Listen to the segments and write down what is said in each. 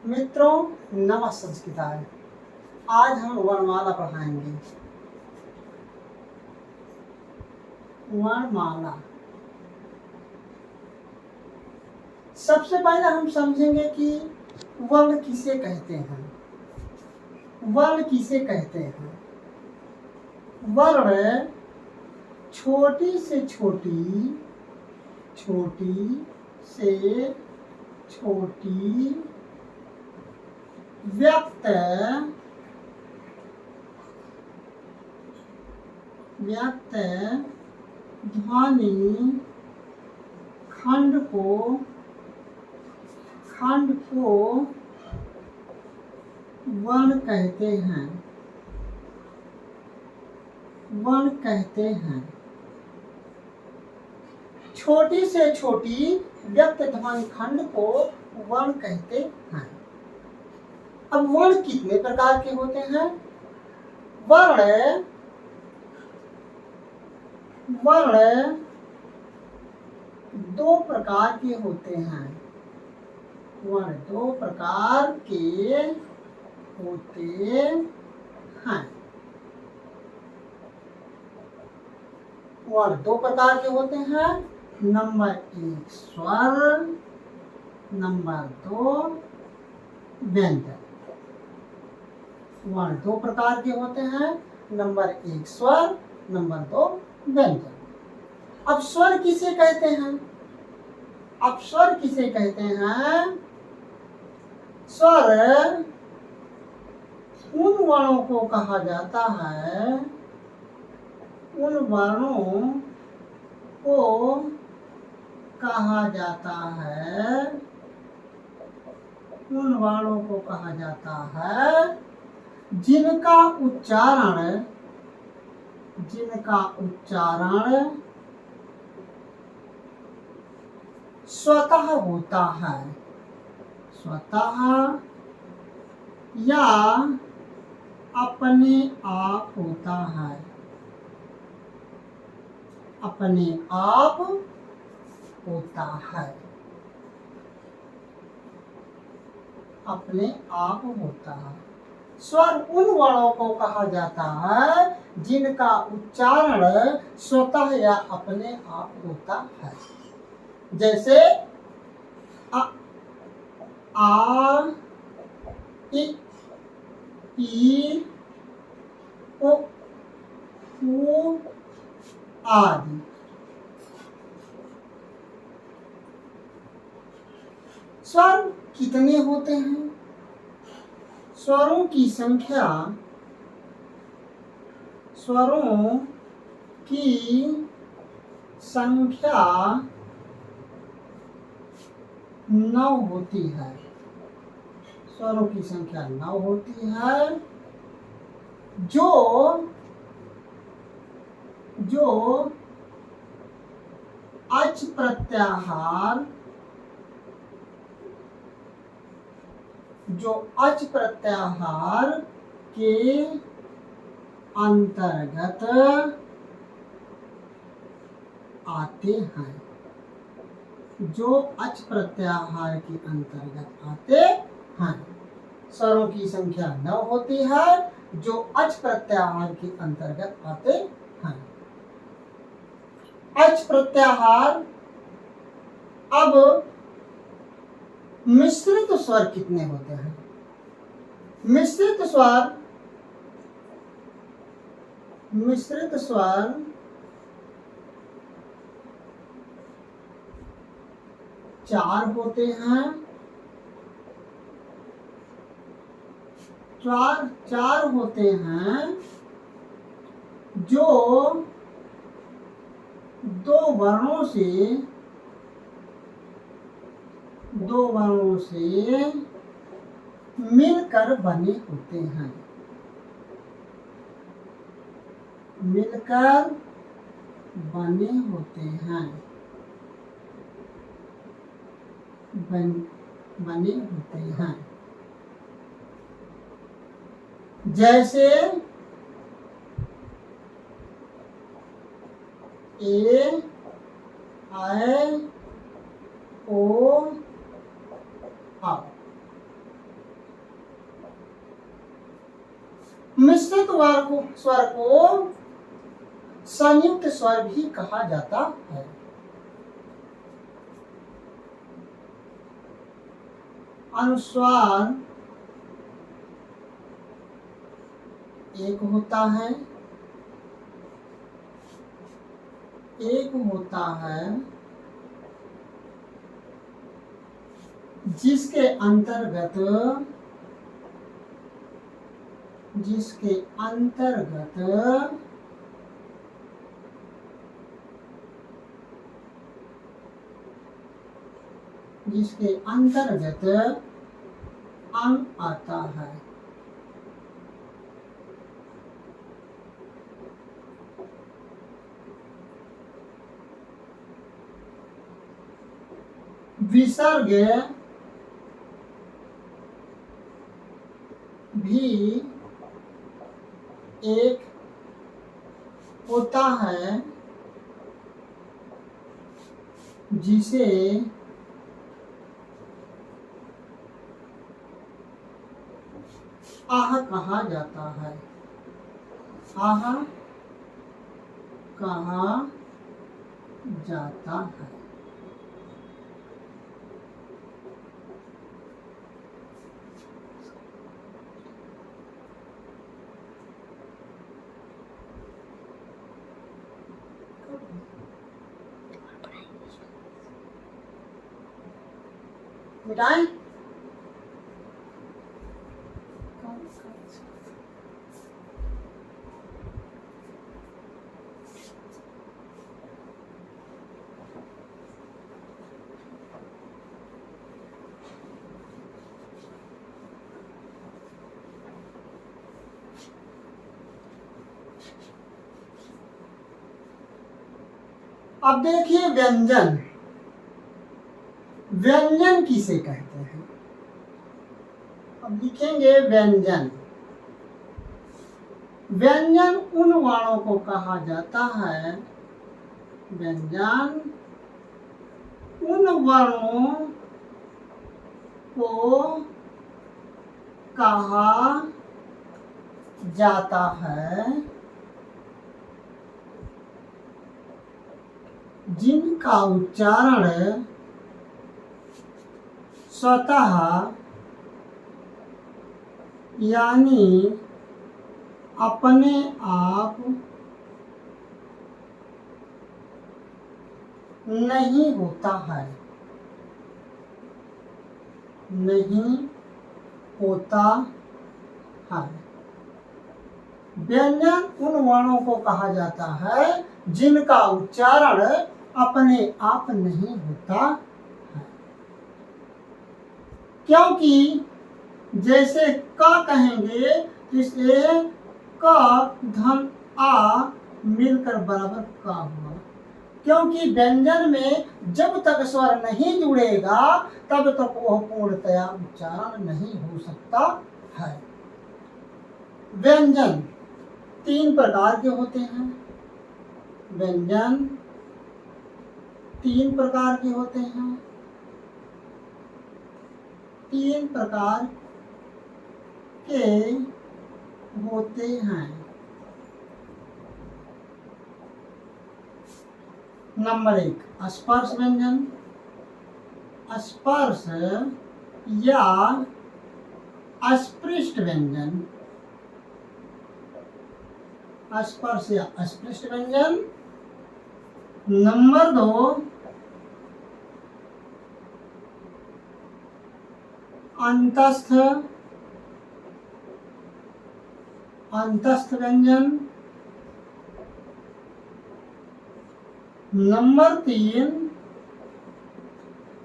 मित्रों, नमस्कार। आज हम वर्णमाला पढ़ाएंगे। वर्णमाला सबसे पहले हम समझेंगे कि वर्ण किसे कहते हैं। वर्ण किसे कहते हैं? वर्ण छोटी से छोटी व्यक्त ध्वनि खंड को वर्ण कहते हैं। वर्ण कहते हैं। छोटी से छोटी व्यक्त ध्वनि खंड को वर्ण कहते हैं। अब वर्ण कितने प्रकार के होते हैं? वर्ण दो प्रकार के होते हैं। वर्ण दो प्रकार के होते हैं। वर्ण दो प्रकार के होते हैं। नंबर 1 स्वर, नंबर 2 व्यंजन। वर्ण दो प्रकार के होते हैं। नंबर 1 स्वर, नंबर 2 व्यंजन। अब स्वर किसे कहते हैं? स्वर उन वर्णों को कहा जाता है। उन वर्णों को कहा जाता है जिनका उच्चारण स्वतः होता है। स्वतः या अपने आप होता है। अपने आप होता है। स्वर उन वर्णों को कहा जाता है जिनका उच्चारण स्वतः या अपने आप होता है। जैसे आ, इ, ई, ओ, उ आदि। स्वर कितने होते हैं? स्वरों की संख्या 9 होती है। स्वरों की संख्या 9 होती है। जो अच प्रत्याहार के अंतर्गत आते हैं। जो अच प्रत्याहार के अंतर्गत आते हैं। स्वरों की संख्या 9 होती है जो अच प्रत्याहार के अंतर्गत आते हैं। अच प्रत्याहार। अब मिश्रित स्वर कितने होते हैं? मिश्रित स्वर 4 होते हैं। 4 होते हैं जो दो वर्णों से मिलकर बने होते हैं। बने होते हैं। जैसे ए, ऐ, ओ, औ। मिश्रित स्वर को संयुक्त स्वर भी कहा जाता है। अनुस्वार एक होता है, जिसके अंतर्गत अंग आता है। विसर्ग भी एक होता है, जिसे आह कहा जाता है। आह कहा जाता है। मिटाएं? अब देखिए व्यंजन। व्यंजन किसे कहते हैं? अब लिखेंगे व्यंजन। व्यंजन उन वर्णों को कहा जाता है, व्यंजन उन वर्णों को कहा जाता है जिनका उच्चारण स्वतः यानी अपने आप नहीं होता है, नहीं होता है। व्यंजन उन वर्णों को कहा जाता है जिनका उच्चारण अपने आप नहीं होता है। क्योंकि जैसे क कहेंगे इसलिए क धन आ मिलकर बराबर का हुआ। क्योंकि व्यंजन में जब तक स्वर नहीं जुड़ेगा तब तक वह पूर्णतया उच्चारण नहीं हो सकता है। व्यंजन 3 प्रकार के होते हैं। व्यंजन 3 प्रकार के होते हैं। 3 प्रकार के होते हैं। नंबर 1 स्पर्श व्यंजन। स्पर्श या अस्पृष्ट व्यंजन। स्पर्श या अस्पृष्ट व्यंजन। नंबर 2 अंतस्थ व्यंजन। नंबर 3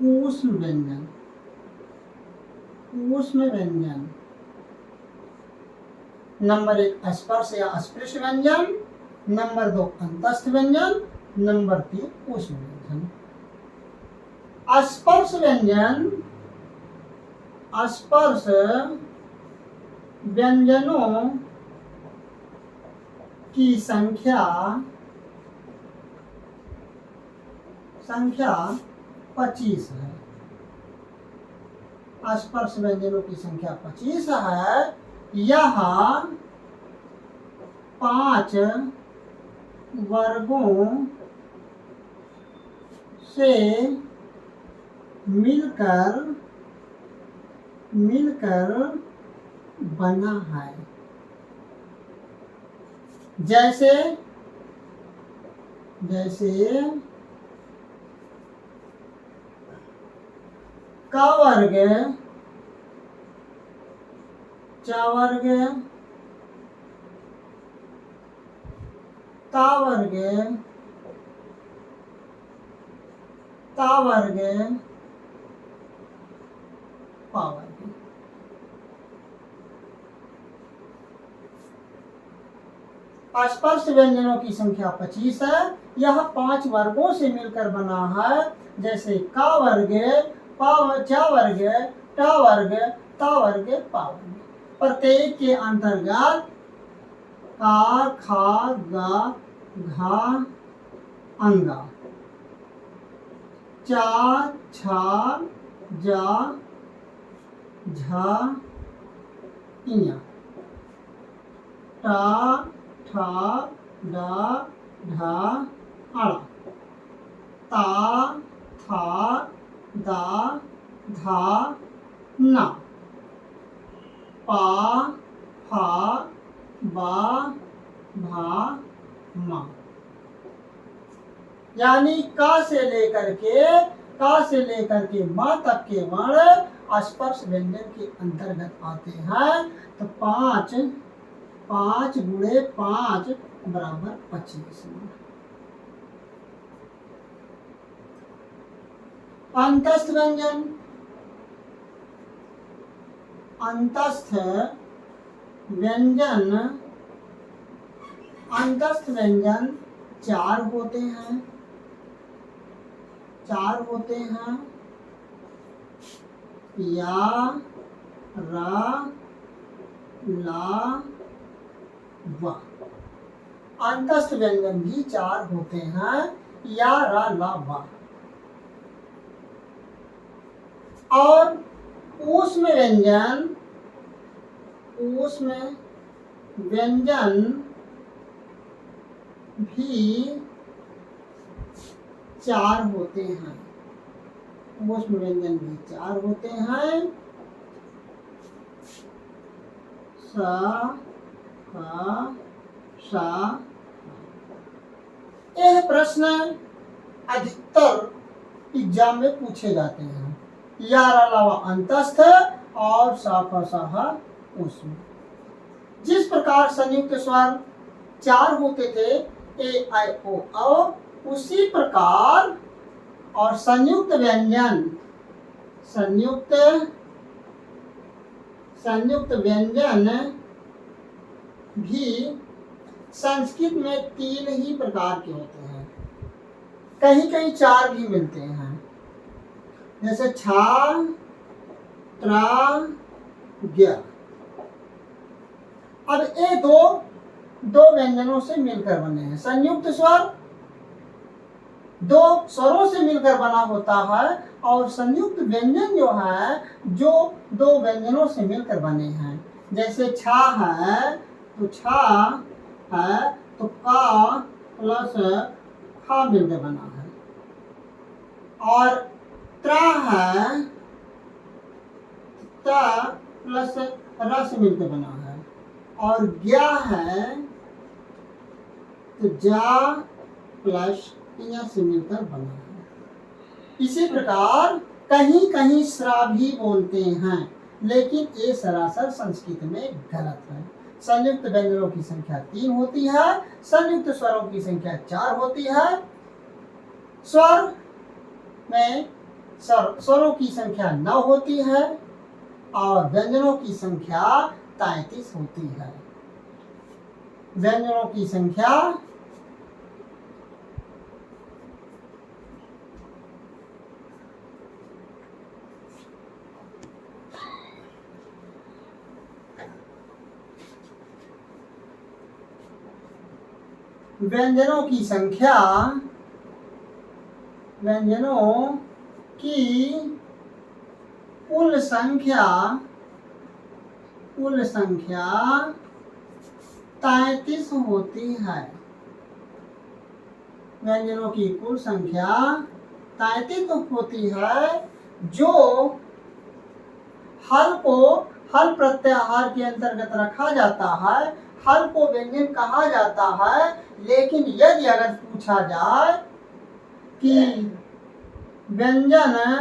ऊष्म व्यंजन। ऊष्म व्यंजन। नंबर 1 स्पर्श या अस्पृश्य व्यंजन। नंबर 2 अंतस्थ व्यंजन। नंबर 3 ऊष्म व्यंजन। स्पर्श व्यंजन स्पर्श व्यंजनों की संख्या 25 है। स्पर्श व्यंजनों की संख्या 25 है। यह 5 वर्गों से मिलकर बना है। जैसे का वर्ग, चा वर्ग, ता वर्ग, ता वर्ग, पा वर्ग। स्पष्ट व्यंजनों की संख्या 25 है। यह 5 वर्गों से मिलकर बना है। जैसे का वर्ग, चा वर्ग, टा वर्ग, ता वर्ग, पा वर्ग। प्रत्येक के अंतर्गत का, खा, गा, घा, अंगा, चा, छा, जा, झा, इया, टा, ठा, डा, ढा, अड़ा, ता, था, दा, धा, ना, पा, फा, बा, भा, मा। यानी का से लेकर के मा तक के वर्ण स्पर्श व्यंजन के अंतर्गत आते हैं। तो 5 गुणे 5 बराबर 25। अंतस्थ व्यंजन 4 होते हैं। या, रा, ला, वा। अंतस्थ व्यंजन भी 4 होते हैं। या, रा, ला, वा। और ऊष्म व्यंजन भी 4 होते हैं। ऊष्म व्यंजन भी 4 होते हैं। सा, का, सा। यह प्रश्न अधिकतर एग्जाम में पूछे जाते हैं। यार अलावा अंतस्थ और साफा साहा ऊष्म। जिस प्रकार संयुक्त स्वर 4 होते थे, ए, आई, ओ, औ, उसी प्रकार और संयुक्त व्यंजन भी संस्कृत में 3 ही प्रकार के होते हैं। कहीं 4 भी मिलते हैं। जैसे छा, त्रा, ज्ञ। अब ये दो व्यंजनों से मिलकर बने हैं। संयुक्त स्वर 2 स्वरों से मिलकर बना होता है और संयुक्त व्यंजन जो है जो 2 व्यंजनों से मिलकर बने हैं। जैसे छा है तो छा है तो का प्लस खा मिलकर बना है। और त्रा है ता प्लस रा से मिलकर बना है। और ज्ञा है तो जा प्लस इया से मिलकर बना है। इसी प्रकार कहीं स्रा भी बोलते हैं, लेकिन ये सरासर संस्कृत में गलत है। संयुक्त व्यंजनों की संख्या 3 होती है। संयुक्त स्वरों की संख्या 4 होती है। स्वर में स्वरों की संख्या 9 होती है और व्यंजनों की संख्या 33 होती है। व्यंजनों की संख्या व्यंजनों की कुल संख्या 33 होती है। व्यंजनों की कुल संख्या 33 होती है, जो हल प्रत्याहार के अंतर्गत रखा जाता है। हल को व्यंजन कहा जाता है, लेकिन यदि अगर पूछा जाए कि व्यंजनों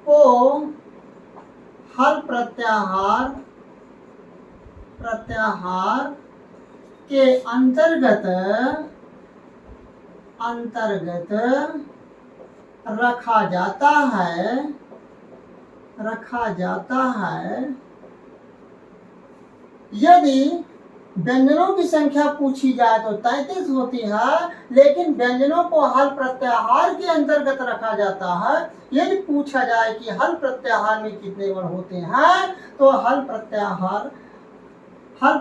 को हल प्रत्याहार के अंतर्गत रखा जाता है। यदि व्यंजनों की संख्या पूछी जाए तो 33 होती है, लेकिन व्यंजनों को हल प्रत्याहार के अंतर्गत रखा जाता है। यदि पूछा जाए कि हल प्रत्याहार में कितने वर्ण होते हैं, तो हल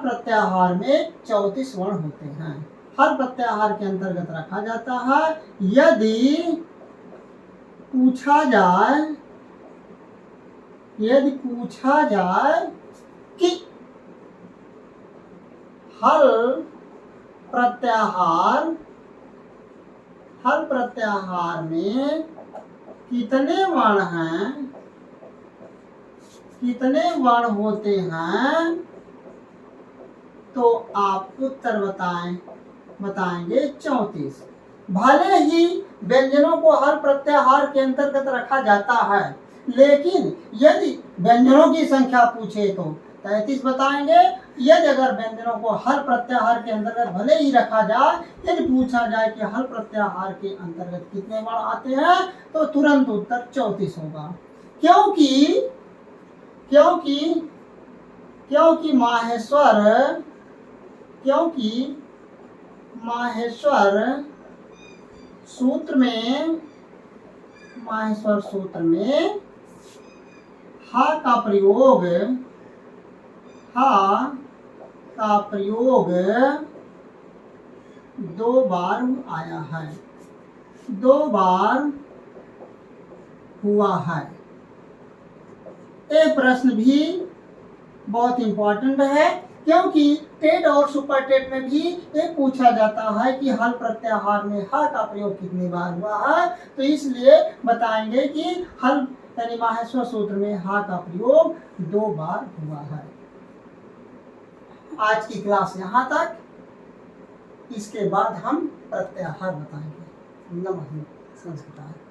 प्रत्याहार में 34 वर्ण होते हैं। हल प्रत्याहार के अंतर्गत रखा जाता है। यदि पूछा जाए कि हल प्रत्याहार में कितने वर्ण होते हैं, तो आप उत्तर बताएंगे 34। भले ही व्यंजनों को हल प्रत्याहार के अंतर्गत रखा जाता है, लेकिन यदि व्यंजनों की संख्या पूछे तो 33 बताएंगे। यदि अगर व्यंजनों को हल प्रत्याहार के अंतर्गत भले ही रखा जाए, यदि पूछा जाए कि हल प्रत्याहार के अंतर्गत कितने वर्ण आते हैं, तो तुरंत उत्तर 34 होगा। क्योंकि माहेश्वर सूत्र में हा का प्रयोग 2 बार आया है, 2 बार हुआ है। ये प्रश्न भी बहुत इंपॉर्टेंट है, क्योंकि टेट और सुपर टेट में भी ये पूछा जाता है कि हल प्रत्याहार में हा का प्रयोग कितनी बार हुआ है। तो इसलिए बताएंगे कि हल यानी माहेश्वर सूत्र में हा का प्रयोग 2 बार हुआ है। आज की क्लास यहाँ तक। इसके बाद हम प्रत्याहार बताएंगे। नमः संस्कृत।